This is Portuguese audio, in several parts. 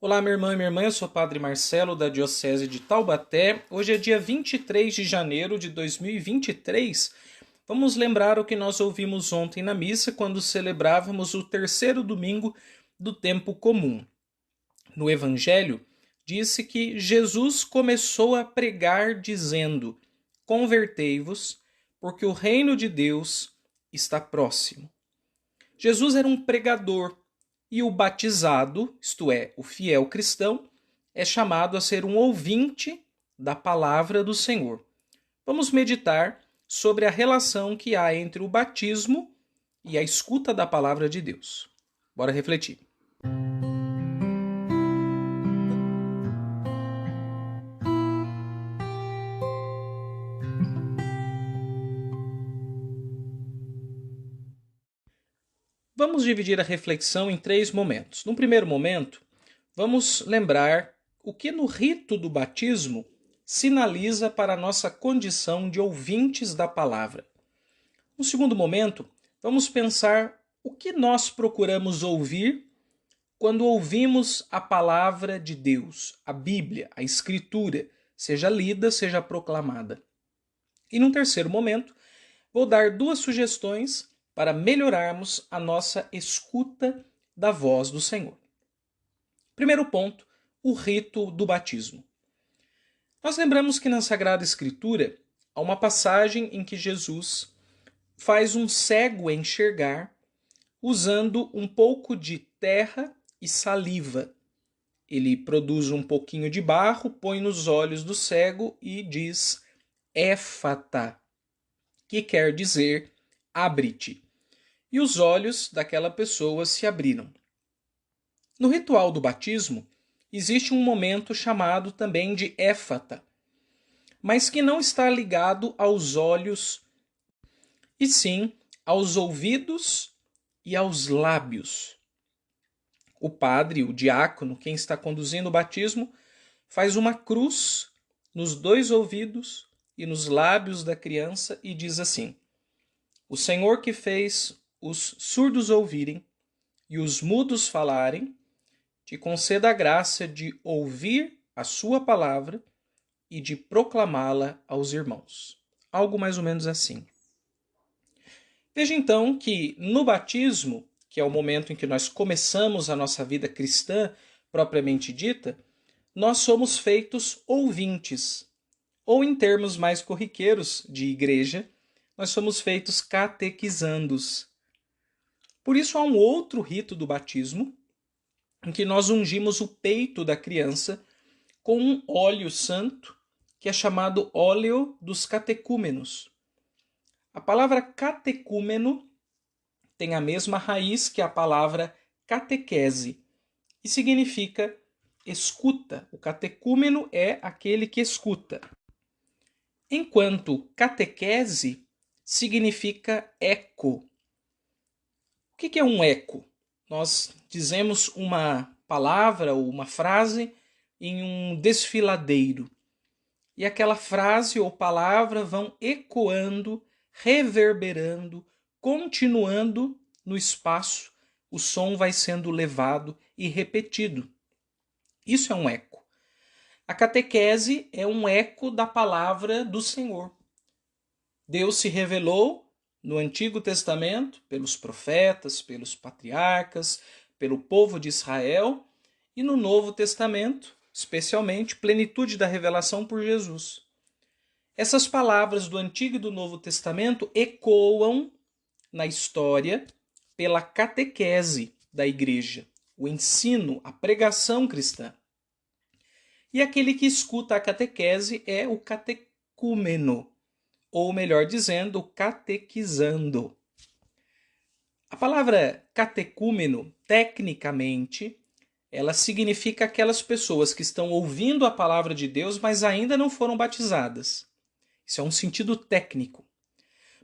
Olá, minha irmã e minha irmã, eu sou o Padre Marcelo, da Diocese de Taubaté. Hoje é dia 23 de janeiro de 2023. Vamos lembrar o que nós ouvimos ontem na missa, quando celebrávamos o terceiro domingo do tempo comum. No Evangelho, disse que Jesus começou a pregar dizendo: convertei-vos, porque o reino de Deus está próximo. Jesus era um pregador e o batizado, isto é, o fiel cristão, é chamado a ser um ouvinte da palavra do Senhor. Vamos meditar sobre a relação que há entre o batismo e a escuta da palavra de Deus. Bora refletir. Vamos dividir a reflexão em três momentos. No primeiro momento, vamos lembrar o que no rito do batismo sinaliza para a nossa condição de ouvintes da palavra. No segundo momento, vamos pensar o que nós procuramos ouvir quando ouvimos a palavra de Deus, a Bíblia, a Escritura, seja lida, seja proclamada. E num terceiro momento, vou dar duas sugestões para melhorarmos a nossa escuta da voz do Senhor. Primeiro ponto, o rito do batismo. Nós lembramos que na Sagrada Escritura há uma passagem em que Jesus faz um cego enxergar usando um pouco de terra e saliva. Ele produz um pouquinho de barro, põe nos olhos do cego e diz éfata, que quer dizer abre-te. E os olhos daquela pessoa se abriram. No ritual do batismo, existe um momento chamado também de éfata, mas que não está ligado aos olhos, e sim aos ouvidos e aos lábios. O padre, o diácono, quem está conduzindo o batismo, faz uma cruz nos dois ouvidos e nos lábios da criança e diz assim: o Senhor que fez os surdos ouvirem e os mudos falarem, te conceda a graça de ouvir a sua palavra e de proclamá-la aos irmãos. Algo mais ou menos assim. Veja então que no batismo, que é o momento em que nós começamos a nossa vida cristã propriamente dita, nós somos feitos ouvintes, ou em termos mais corriqueiros de igreja, nós somos feitos catequizandos. Por isso há um outro rito do batismo, em que nós ungimos o peito da criança com um óleo santo, que é chamado óleo dos catecúmenos. A palavra catecúmeno tem a mesma raiz que a palavra catequese e significa escuta. O catecúmeno é aquele que escuta. Enquanto catequese significa eco. O que é um eco? Nós dizemos uma palavra ou uma frase em um desfiladeiro. E aquela frase ou palavra vão ecoando, reverberando, continuando no espaço. O som vai sendo levado e repetido. Isso é um eco. A catequese é um eco da palavra do Senhor. Deus se revelou no Antigo Testamento pelos profetas, pelos patriarcas, pelo povo de Israel, e no Novo Testamento, especialmente, plenitude da revelação por Jesus. Essas palavras do Antigo e do Novo Testamento ecoam na história pela catequese da igreja, o ensino, a pregação cristã. E aquele que escuta a catequese é o catecúmeno, ou melhor dizendo, catequizando. A palavra catecúmeno, tecnicamente, ela significa aquelas pessoas que estão ouvindo a palavra de Deus, mas ainda não foram batizadas. Isso é um sentido técnico.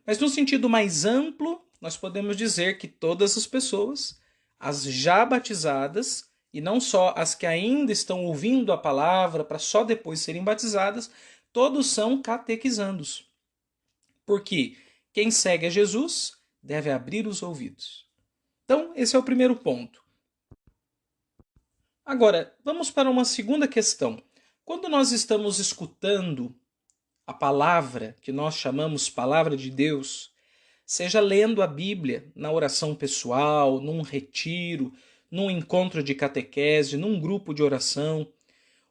Mas no sentido mais amplo, nós podemos dizer que todas as pessoas, as já batizadas, e não só as que ainda estão ouvindo a palavra para só depois serem batizadas, todos são catequizandos. Porque quem segue a Jesus deve abrir os ouvidos. Então, esse é o primeiro ponto. Agora, vamos para uma segunda questão. Quando nós estamos escutando a palavra, que nós chamamos palavra de Deus, seja lendo a Bíblia na oração pessoal, num retiro, num encontro de catequese, num grupo de oração,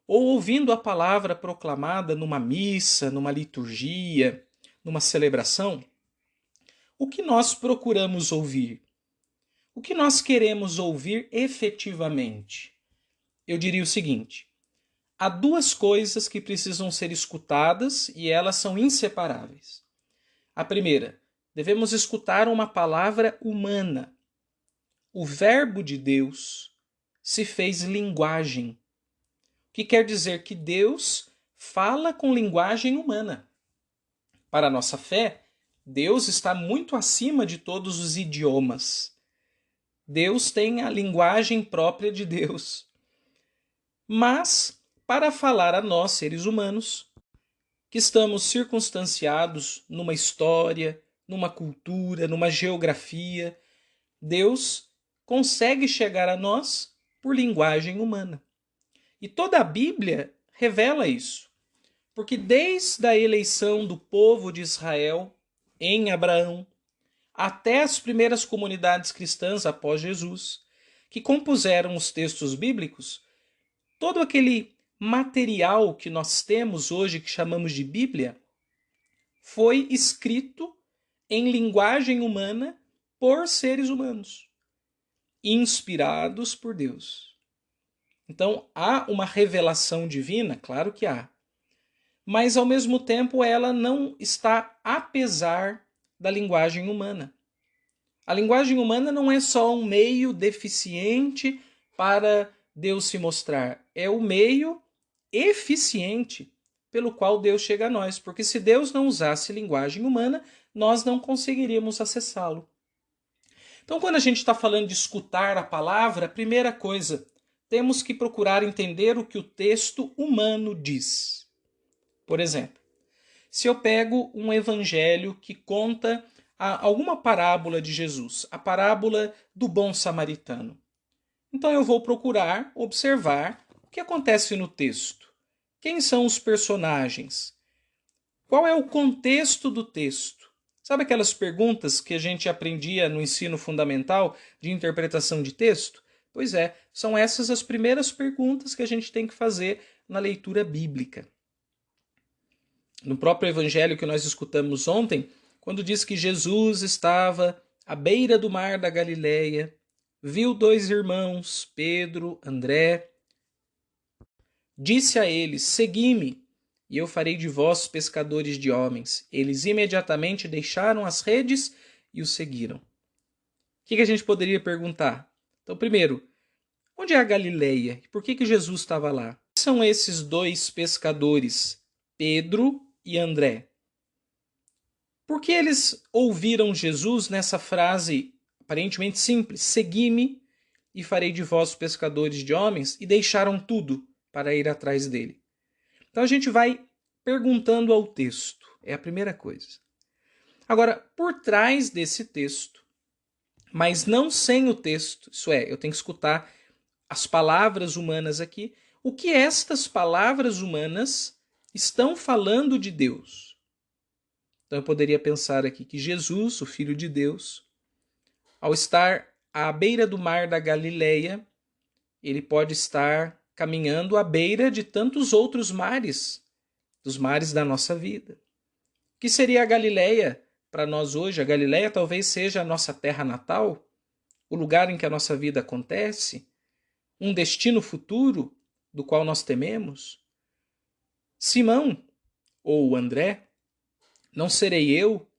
ou ouvindo a palavra proclamada numa missa, numa liturgia, numa celebração, o que nós procuramos ouvir? O que nós queremos ouvir efetivamente? Eu diria o seguinte: há duas coisas que precisam ser escutadas e elas são inseparáveis. A primeira, devemos escutar uma palavra humana. O Verbo de Deus se fez linguagem, o que quer dizer que Deus fala com linguagem humana. Para a nossa fé, Deus está muito acima de todos os idiomas. Deus tem a linguagem própria de Deus. Mas, para falar a nós, seres humanos, que estamos circunstanciados numa história, numa cultura, numa geografia, Deus consegue chegar a nós por linguagem humana. E toda a Bíblia revela isso. Porque desde a eleição do povo de Israel em Abraão, até as primeiras comunidades cristãs após Jesus, que compuseram os textos bíblicos, todo aquele material que nós temos hoje, que chamamos de Bíblia, foi escrito em linguagem humana por seres humanos, inspirados por Deus. Então, há uma revelação divina? Claro que há. Mas, ao mesmo tempo, ela não está apesar da linguagem humana. A linguagem humana não é só um meio deficiente para Deus se mostrar. É o meio eficiente pelo qual Deus chega a nós. Porque se Deus não usasse linguagem humana, nós não conseguiríamos acessá-lo. Então, quando a gente está falando de escutar a palavra, a primeira coisa, temos que procurar entender o que o texto humano diz. Por exemplo, se eu pego um evangelho que conta alguma parábola de Jesus, a parábola do bom samaritano, então eu vou procurar observar o que acontece no texto. Quem são os personagens? Qual é o contexto do texto? Sabe aquelas perguntas que a gente aprendia no ensino fundamental de interpretação de texto? Pois é, são essas as primeiras perguntas que a gente tem que fazer na leitura bíblica. No próprio evangelho que nós escutamos ontem, quando diz que Jesus estava à beira do mar da Galileia, viu dois irmãos, Pedro, André, disse a eles: segui-me, e eu farei de vós pescadores de homens. Eles imediatamente deixaram as redes e o seguiram. O que a gente poderia perguntar? Então, primeiro, onde é a Galileia? Por que Jesus estava lá? Quem são esses dois pescadores, Pedro e André? Por que eles ouviram Jesus nessa frase aparentemente simples, segui-me e farei de vós pescadores de homens, e deixaram tudo para ir atrás dele? Então a gente vai perguntando ao texto, é a primeira coisa. Agora, por trás desse texto, mas não sem o texto, isso é, eu tenho que escutar as palavras humanas aqui, o que estas palavras humanas estão falando de Deus. Então eu poderia pensar aqui que Jesus, o Filho de Deus, ao estar à beira do mar da Galileia, ele pode estar caminhando à beira de tantos outros mares, dos mares da nossa vida. O que seria a Galileia para nós hoje? A Galileia talvez seja a nossa terra natal, o lugar em que a nossa vida acontece, um destino futuro do qual nós tememos. Simão, ou André, não serei eu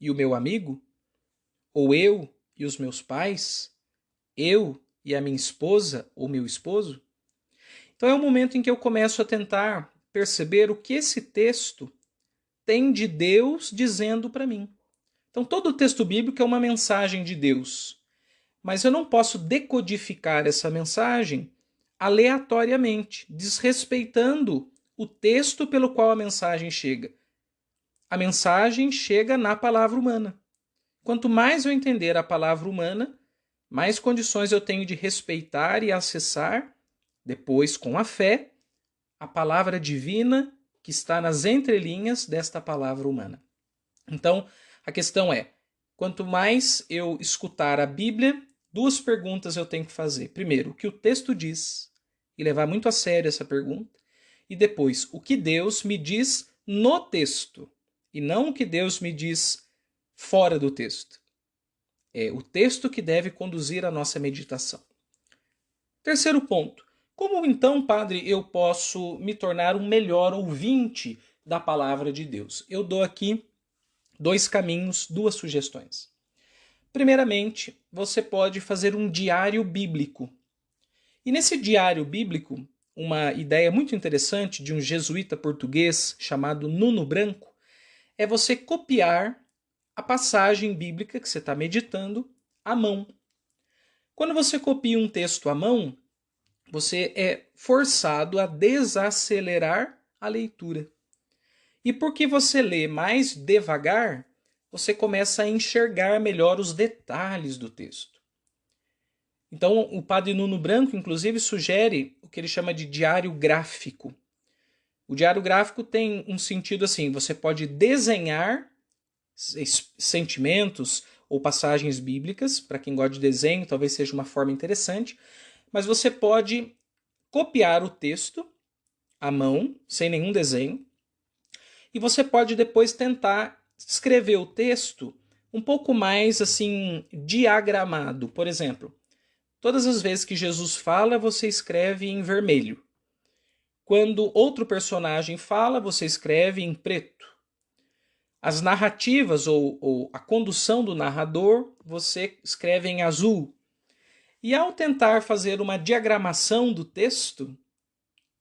e o meu amigo? Ou eu e os meus pais? Eu e a minha esposa ou meu esposo? Então é o momento em que eu começo a tentar perceber o que esse texto tem de Deus dizendo para mim. Então todo o texto bíblico é uma mensagem de Deus, mas eu não posso decodificar essa mensagem aleatoriamente, desrespeitando o texto pelo qual a mensagem chega. A mensagem chega na palavra humana. Quanto mais eu entender a palavra humana, mais condições eu tenho de respeitar e acessar Depois, com a fé, a palavra divina que está nas entrelinhas desta palavra humana. Então, a questão é, quanto mais eu escutar a Bíblia, duas perguntas eu tenho que fazer. Primeiro, o que o texto diz, e levar muito a sério essa pergunta. E depois, o que Deus me diz no texto, e não o que Deus me diz fora do texto. É o texto que deve conduzir a nossa meditação. Terceiro ponto. Como então, padre, eu posso me tornar um melhor ouvinte da palavra de Deus? Eu dou aqui dois caminhos, duas sugestões. Primeiramente, você pode fazer um diário bíblico. E nesse diário bíblico, uma ideia muito interessante de um jesuíta português chamado Nuno Branco é você copiar a passagem bíblica que você está meditando à mão. Quando você copia um texto à mão, você é forçado a desacelerar a leitura. E porque você lê mais devagar, você começa a enxergar melhor os detalhes do texto. Então, o padre Nuno Branco, inclusive, sugere o que ele chama de diário gráfico. O diário gráfico tem um sentido assim, você pode desenhar sentimentos ou passagens bíblicas, para quem gosta de desenho, talvez seja uma forma interessante, mas você pode copiar o texto à mão, sem nenhum desenho, e você pode depois tentar escrever o texto um pouco mais assim diagramado. Por exemplo, todas as vezes que Jesus fala, você escreve em vermelho. Quando outro personagem fala, você escreve em preto. As narrativas ou a condução do narrador, você escreve em azul. E ao tentar fazer uma diagramação do texto,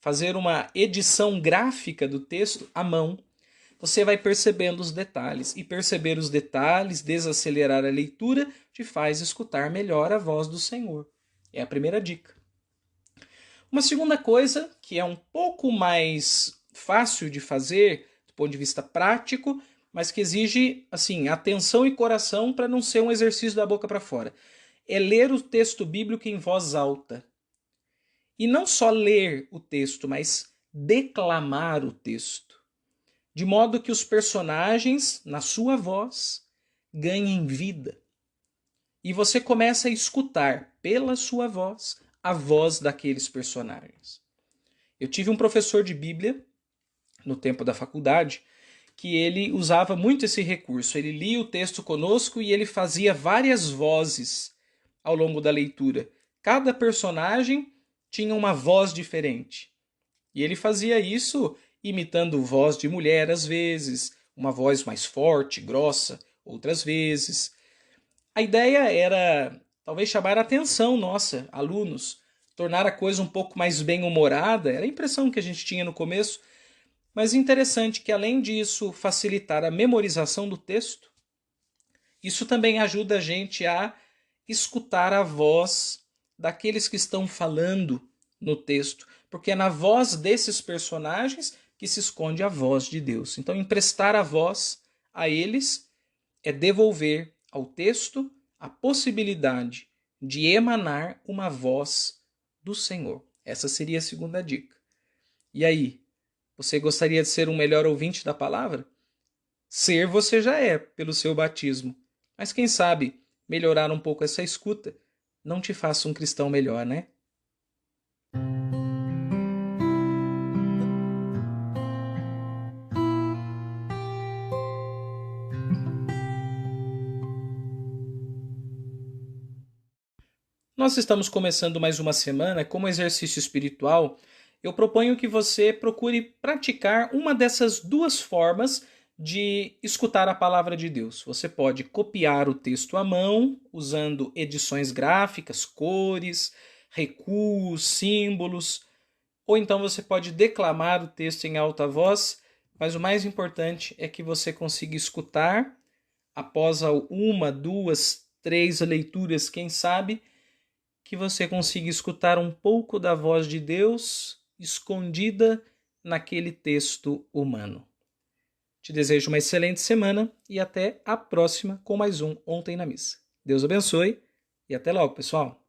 fazer uma edição gráfica do texto à mão, você vai percebendo os detalhes. E perceber os detalhes, desacelerar a leitura, te faz escutar melhor a voz do Senhor. É a primeira dica. Uma segunda coisa, que é um pouco mais fácil de fazer, do ponto de vista prático, mas que exige assim, atenção e coração para não ser um exercício da boca para fora, é ler o texto bíblico em voz alta. E não só ler o texto, mas declamar o texto. De modo que os personagens, na sua voz, ganhem vida. E você começa a escutar, pela sua voz, a voz daqueles personagens. Eu tive um professor de Bíblia, no tempo da faculdade, que ele usava muito esse recurso. Ele lia o texto conosco e ele fazia várias vozes ao longo da leitura. Cada personagem tinha uma voz diferente. E ele fazia isso imitando voz de mulher às vezes, uma voz mais forte, grossa, outras vezes. A ideia era talvez chamar a atenção nossa, alunos, tornar a coisa um pouco mais bem-humorada. Era a impressão que a gente tinha no começo. Mas interessante que, além disso, facilitar a memorização do texto, isso também ajuda a gente a escutar a voz daqueles que estão falando no texto, porque é na voz desses personagens que se esconde a voz de Deus. Então, emprestar a voz a eles é devolver ao texto a possibilidade de emanar uma voz do Senhor. Essa seria a segunda dica. E aí? Você gostaria de ser um melhor ouvinte da palavra? Ser você já é, pelo seu batismo. Mas quem sabe melhorar um pouco essa escuta não te faça um cristão melhor, né? Nós estamos começando mais uma semana. Como exercício espiritual, eu proponho que você procure praticar uma dessas duas formas de escutar a palavra de Deus. Você pode copiar o texto à mão, usando edições gráficas, cores, recuos, símbolos, ou então você pode declamar o texto em alta voz, mas o mais importante é que você consiga escutar, após uma, duas, três leituras, quem sabe, que você consiga escutar um pouco da voz de Deus escondida naquele texto humano. Te desejo uma excelente semana e até a próxima com mais um Ontem na Missa. Deus abençoe e até logo, pessoal!